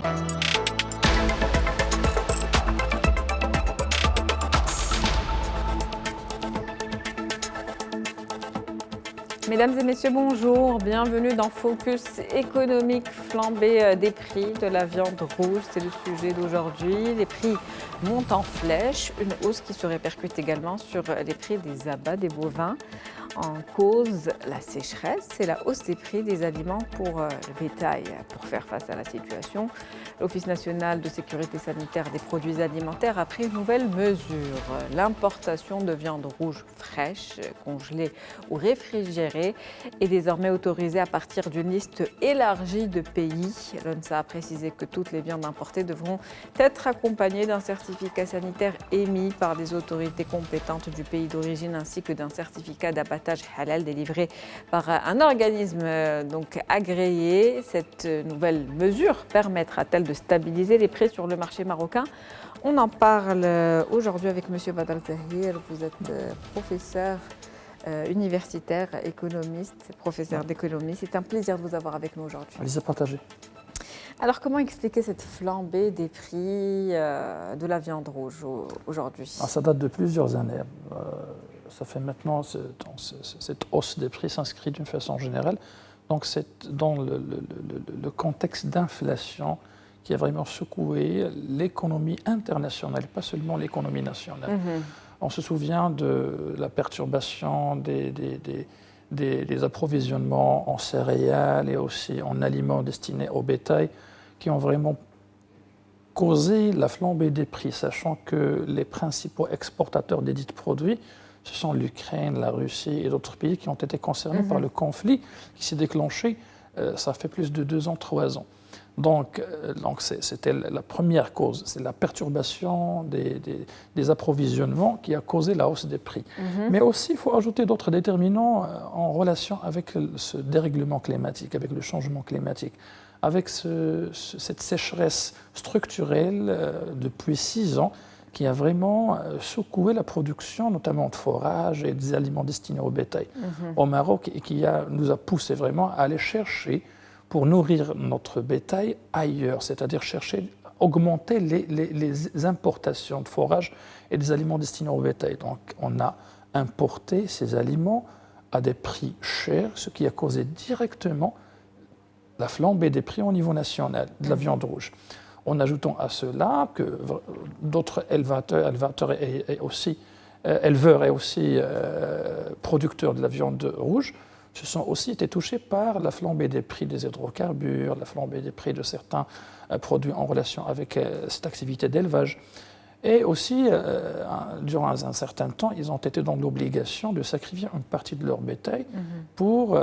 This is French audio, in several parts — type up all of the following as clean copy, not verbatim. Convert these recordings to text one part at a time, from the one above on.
Mesdames et messieurs, bonjour. Bienvenue dans Focus économique, flambée des prix de la viande rouge. C'est le sujet d'aujourd'hui. Les prix montent en flèche, une hausse qui se répercute également sur les prix des abats des bovins. En cause, la sécheresse et la hausse des prix des aliments pour le bétail. Pour faire face à la situation, l'Office national de sécurité sanitaire des produits alimentaires a pris une nouvelle mesure. L'importation de viande rouge fraîche, congelée ou réfrigérée est désormais autorisée à partir d'une liste élargie de pays. L'ONSA a précisé que toutes les viandes importées devront être accompagnées d'un certificat sanitaire émis par les autorités compétentes du pays d'origine ainsi que d'un certificat d'abattage halal délivré par un organisme agréé. Cette nouvelle mesure permettra-t-elle de stabiliser les prix sur le marché marocain? On en parle aujourd'hui avec M. Badr Zahir. Vous êtes professeur universitaire, économiste, professeur d'économie. C'est un plaisir de vous avoir avec nous aujourd'hui. Plaisir partagé. Alors, comment expliquer cette flambée des prix de la viande rouge aujourd'hui? Ça date de plusieurs années. Ça fait maintenant, cette hausse des prix s'inscrit d'une façon générale. Donc, c'est dans le contexte d'inflation qui a vraiment secoué l'économie internationale, pas seulement l'économie nationale. On se souvient de la perturbation des approvisionnements en céréales et aussi en aliments destinés au bétail qui ont vraiment causé la flambée des prix, sachant que les principaux exportateurs des dits produits, ce sont l'Ukraine, la Russie et d'autres pays qui ont été concernés par le conflit qui s'est déclenché, ça fait plus de 2 ans, 3 ans. Donc c'était la première cause, c'est la perturbation des approvisionnements qui a causé la hausse des prix. Mais aussi, il faut ajouter d'autres déterminants en relation avec ce dérèglement climatique, avec le changement climatique, avec cette sécheresse structurelle depuis 6 ans qui a vraiment secoué la production, notamment de fourrage et des aliments destinés au bétail au Maroc, et qui nous a poussé vraiment à aller chercher pour nourrir notre bétail ailleurs, c'est-à-dire chercher à augmenter les importations de fourrage et des aliments destinés au bétail. Donc on a importé ces aliments à des prix chers, ce qui a causé directement la flambée des prix au niveau national de la viande rouge. En ajoutant à cela que d'autres éleveurs et aussi producteurs de la viande rouge se sont aussi été touchés par la flambée des prix des hydrocarbures, la flambée des prix de certains produits en relation avec cette activité d'élevage. Et aussi, durant un certain temps, ils ont été dans l'obligation de sacrifier une partie de leur bétail pour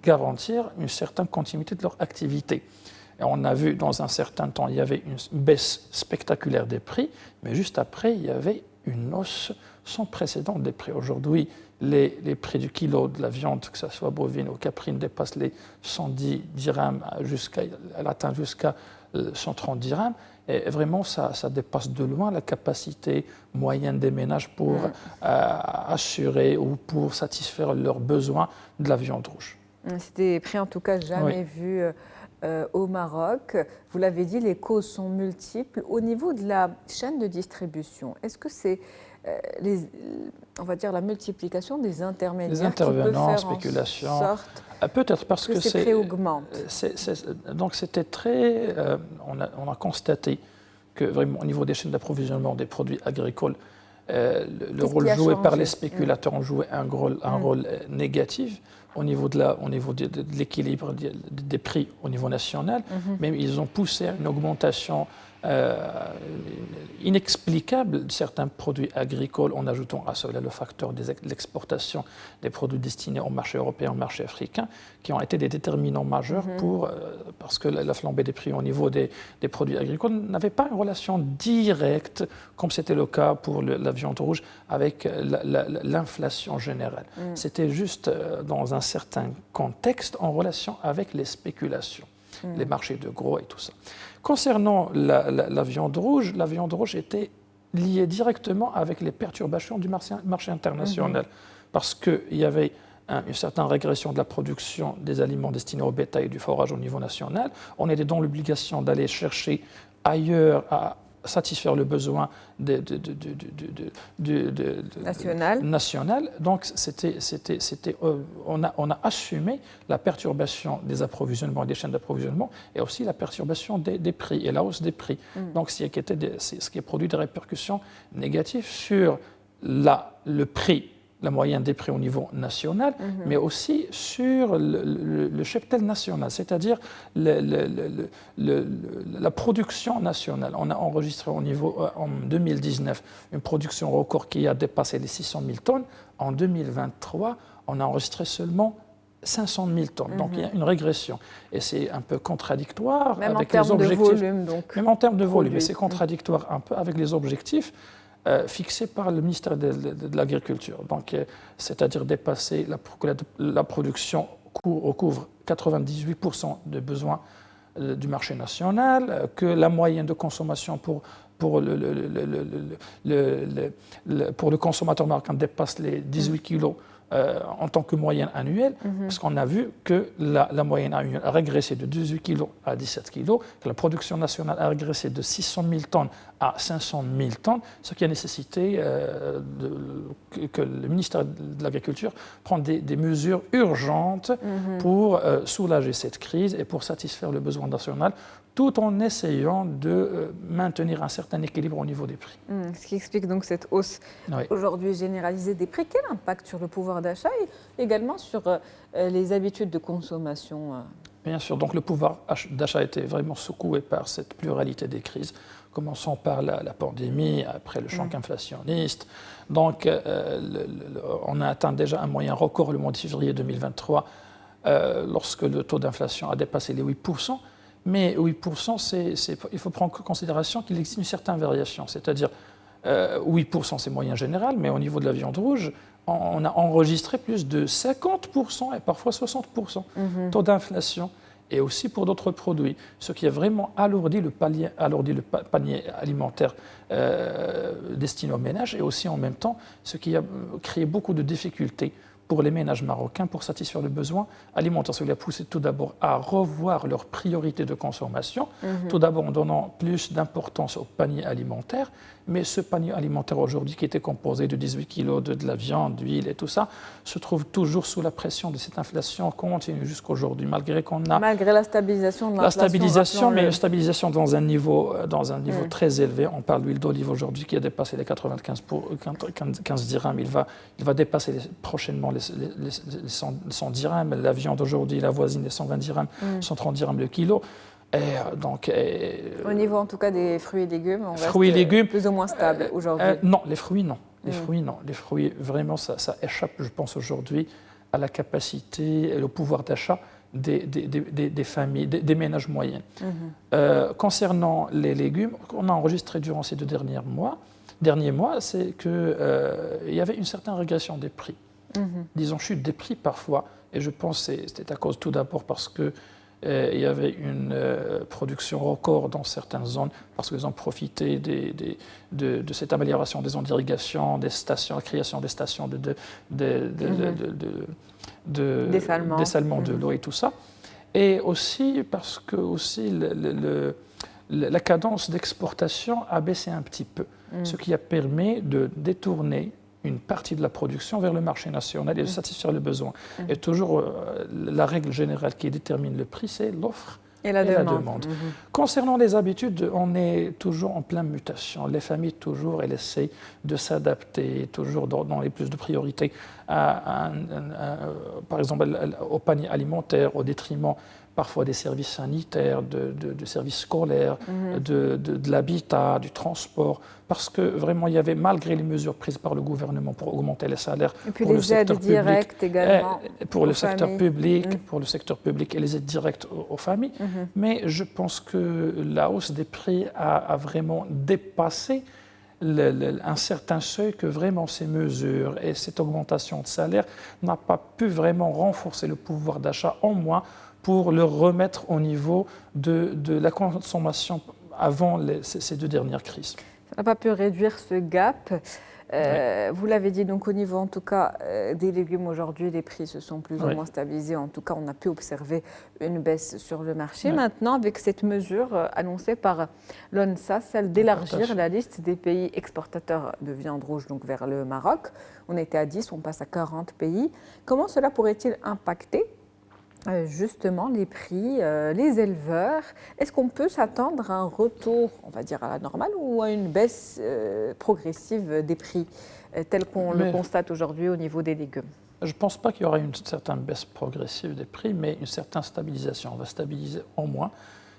garantir une certaine continuité de leur activité. Et on a vu dans un certain temps, il y avait une baisse spectaculaire des prix, mais juste après, il y avait une hausse sans précédent des prix. Aujourd'hui, les prix du kilo de la viande, que ce soit bovine ou caprine, dépassent les 110 dirhams, elle atteint jusqu'à 130 dirhams. Et vraiment, ça dépasse de loin la capacité moyenne des ménages pour assurer ou pour satisfaire leurs besoins de la viande rouge. C'est des prix en tout cas jamais vus au Maroc. Vous l'avez dit, les causes sont multiples. Au niveau de la chaîne de distribution, est-ce que c'est on va dire la multiplication des intermédiaires les intervenants, qui peut faire spéculation, en sorte peut-être parce que ces prix augmentent? Donc c'était très... on a constaté que vraiment au niveau des chaînes d'approvisionnement des produits agricoles, le rôle joué par les spéculateurs ont joué un rôle négatif au niveau de l'équilibre des prix au niveau national. Même ils ont poussé à une augmentation inexplicable de certains produits agricoles en ajoutant à cela le facteur de l'exportation des produits destinés au marché européen, au marché africain, qui ont été des déterminants majeurs parce que la flambée des prix au niveau des produits agricoles n'avait pas une relation directe, comme c'était le cas pour la viande rouge, avec l'inflation générale. C'était juste dans un certain contexte en relation avec les spéculations, les marchés de gros et tout ça. Concernant la viande rouge était liée directement avec les perturbations du marché international, parce qu'il y avait une certaine régression de la production des aliments destinés au bétail et du forage au niveau national. On était dans l'obligation d'aller chercher ailleurs à satisfaire le besoin national. Donc, on a assumé la perturbation des approvisionnements et des chaînes d'approvisionnement et aussi la perturbation des prix et la hausse des prix. Donc, ce qui a produit des répercussions négatives sur le prix, la moyenne des prix au niveau national, mais aussi sur le cheptel national, c'est-à-dire la production nationale. On a enregistré en 2019 une production record qui a dépassé les 600 000 tonnes. En 2023, on a enregistré seulement 500 000 tonnes. Donc il y a une régression. Et c'est un peu contradictoire même avec les objectifs. Même en termes de volume. Et c'est contradictoire un peu avec les objectifs fixé par le ministère de l'Agriculture. Donc, c'est-à-dire dépasser la production recouvre 98% des besoins du marché national, que la moyenne de consommation pour le consommateur marocain dépasse les 18 kilos en tant que moyenne annuelle, parce qu'on a vu que la moyenne annuelle a régressé de 18 kg à 17 kg, que la production nationale a régressé de 600 000 tonnes à 500 000 tonnes, ce qui a nécessité que le ministère de l'Agriculture prenne des mesures urgentes pour soulager cette crise et pour satisfaire le besoin national, tout en essayant de maintenir un certain équilibre au niveau des prix. Ce qui explique donc cette hausse aujourd'hui généralisée des prix. Quel impact sur le pouvoir d'achat et également sur les habitudes de consommation? Bien sûr, donc le pouvoir d'achat a été vraiment secoué par cette pluralité des crises, commençant par la pandémie, après le choc inflationniste. Donc on a atteint déjà un moyen record le mois de février 2023, lorsque le taux d'inflation a dépassé les 8%. Mais 8%, il faut prendre en considération qu'il existe une certaine variation. C'est-à-dire, 8% c'est moyen général, mais au niveau de la viande rouge, on a enregistré plus de 50% et parfois 60% taux d'inflation, et aussi pour d'autres produits, ce qui a vraiment alourdi le panier alimentaire destiné aux ménages, et aussi en même temps, ce qui a créé beaucoup de difficultés pour les ménages marocains pour satisfaire le besoin alimentaire. Ce qui a poussé tout d'abord à revoir leurs priorités de consommation, tout d'abord en donnant plus d'importance au panier alimentaire, mais ce panier alimentaire aujourd'hui qui était composé de 18 kg de la viande, d'huile et tout ça, se trouve toujours sous la pression de cette inflation continue jusqu'aujourd'hui, malgré la stabilisation de l'inflation. La stabilisation, mais une stabilisation dans un niveau très élevé. On parle de l'huile d'olive aujourd'hui qui a dépassé les 15 dirhams. Il va dépasser prochainement les 100 dirhams. La viande aujourd'hui, la voisine des 120 dirhams, 130 dirhams le kilo. Au niveau en tout cas des fruits et légumes, on reste plus ou moins stable aujourd'hui. Non, les fruits non. Les fruits, vraiment, ça échappe, je pense, aujourd'hui à la capacité et au pouvoir d'achat des familles, des ménages moyens. Concernant les légumes, on a enregistré durant ces derniers mois, c'est qu'il y avait une certaine régression des prix. Disons, chute des prix parfois, et je pense que c'était à cause tout d'abord parce que il y avait une production record dans certaines zones parce qu'ils ont profité de cette amélioration des zones d'irrigation, des stations, la création des stations dessalement de l'eau et tout ça. Et aussi parce que la cadence d'exportation a baissé un petit peu, ce qui a permis de détourner une partie de la production vers le marché national et de satisfaire le besoin. Et toujours, la règle générale qui détermine le prix, c'est l'offre et la demande. Concernant les habitudes, on est toujours en pleine mutation. Les familles, toujours, elles essayent de s'adapter, toujours dans les plus de priorités, par exemple, au panier alimentaire, au détriment parfois des services sanitaires, de services scolaires, de l'habitat, du transport, parce que vraiment il y avait, malgré les mesures prises par le gouvernement pour augmenter les salaires, et puis les aides directes également pour le secteur public, et les aides directes aux familles, mais je pense que la hausse des prix a vraiment dépassé un certain seuil, que vraiment ces mesures et cette augmentation de salaire n'a pas pu vraiment renforcer le pouvoir d'achat, en moins pour le remettre au niveau de la consommation avant ces deux dernières crises. Ça n'a pas pu réduire ce gap. Oui. Vous l'avez dit, donc au niveau en tout cas des légumes aujourd'hui, les prix se sont plus ou moins stabilisés. En tout cas, on a pu observer une baisse sur le marché. Oui. Maintenant, avec cette mesure annoncée par l'ONSA, celle d'élargir la liste des pays exportateurs de viande rouge donc vers le Maroc, on était à 10, on passe à 40 pays. Comment cela pourrait-il impacter justement les prix, les éleveurs? Est-ce qu'on peut s'attendre à un retour, on va dire, à la normale ou à une baisse progressive des prix tel qu'on le constate aujourd'hui au niveau des légumes? Je ne pense pas qu'il y aura une certaine baisse progressive des prix, mais une certaine stabilisation. On va stabiliser au moins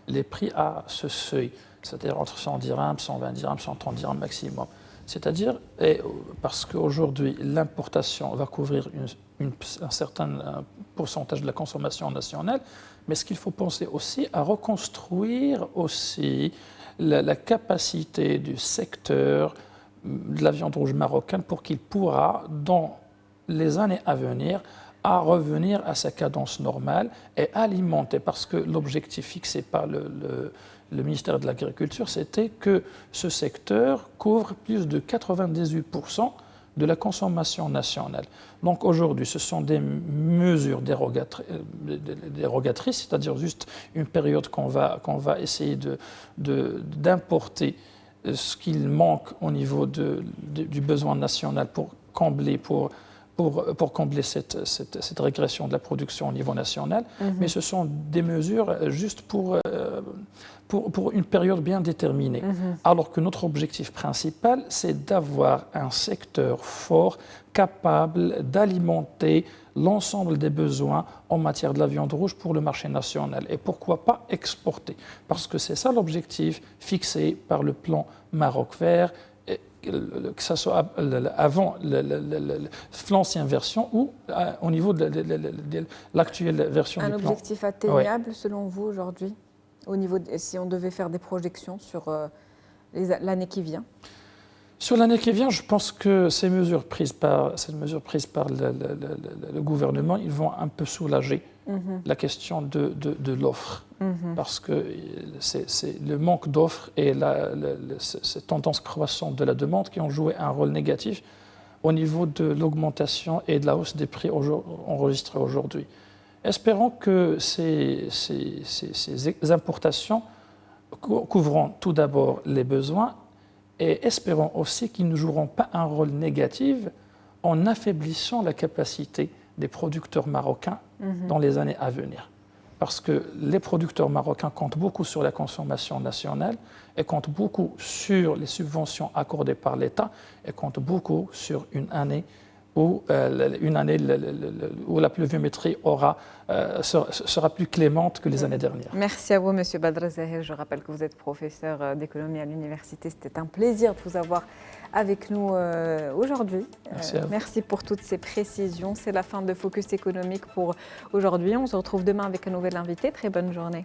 les prix à ce seuil, c'est-à-dire entre 100 dirhams, 120 dirhams, 130 dirhams maximum. C'est-à-dire, parce qu'aujourd'hui, l'importation va couvrir un certain pourcentage de la consommation nationale, mais ce qu'il faut penser aussi à reconstruire aussi la capacité du secteur de la viande rouge marocaine pour qu'il pourra, dans les années à venir, à revenir à sa cadence normale et alimenter, parce que l'objectif fixé par le ministère de l'Agriculture, c'était que ce secteur couvre plus de 98% de la consommation nationale. Donc aujourd'hui, ce sont des mesures dérogatrices, c'est-à-dire juste une période qu'on va essayer d'importer ce qu'il manque au niveau du besoin national pour combler cette régression de la production au niveau national, mais ce sont des mesures juste pour une période bien déterminée. Alors que notre objectif principal, c'est d'avoir un secteur fort, capable d'alimenter l'ensemble des besoins en matière de la viande rouge pour le marché national. Et pourquoi pas exporter? Parce que c'est ça l'objectif fixé par le plan Maroc vert, que ce soit avant l'ancienne version ou au niveau de l'actuelle version du plan. Un objectif atteignable selon vous aujourd'hui, au niveau si on devait faire des projections sur l'année qui vient? Sur l'année qui vient, je pense que ces mesures prises par le gouvernement, ils vont un peu soulager la question de l'offre. Parce que c'est le manque d'offre et cette tendance croissante de la demande qui ont joué un rôle négatif au niveau de l'augmentation et de la hausse des prix enregistrés aujourd'hui. Espérons que ces importations couvront tout d'abord les besoins et espérons aussi qu'ils ne joueront pas un rôle négatif en affaiblissant la capacité des producteurs marocains dans les années à venir. Parce que les producteurs marocains comptent beaucoup sur la consommation nationale et comptent beaucoup sur les subventions accordées par l'État et comptent beaucoup sur une année où la pluviométrie sera plus clémente que les années dernières. Merci à vous, M. Badr Zahir. Je rappelle que vous êtes professeur d'économie à l'université. C'était un plaisir de vous avoir avec nous aujourd'hui. Merci pour toutes ces précisions. C'est la fin de Focus économique pour aujourd'hui. On se retrouve demain avec un nouvel invité. Très bonne journée.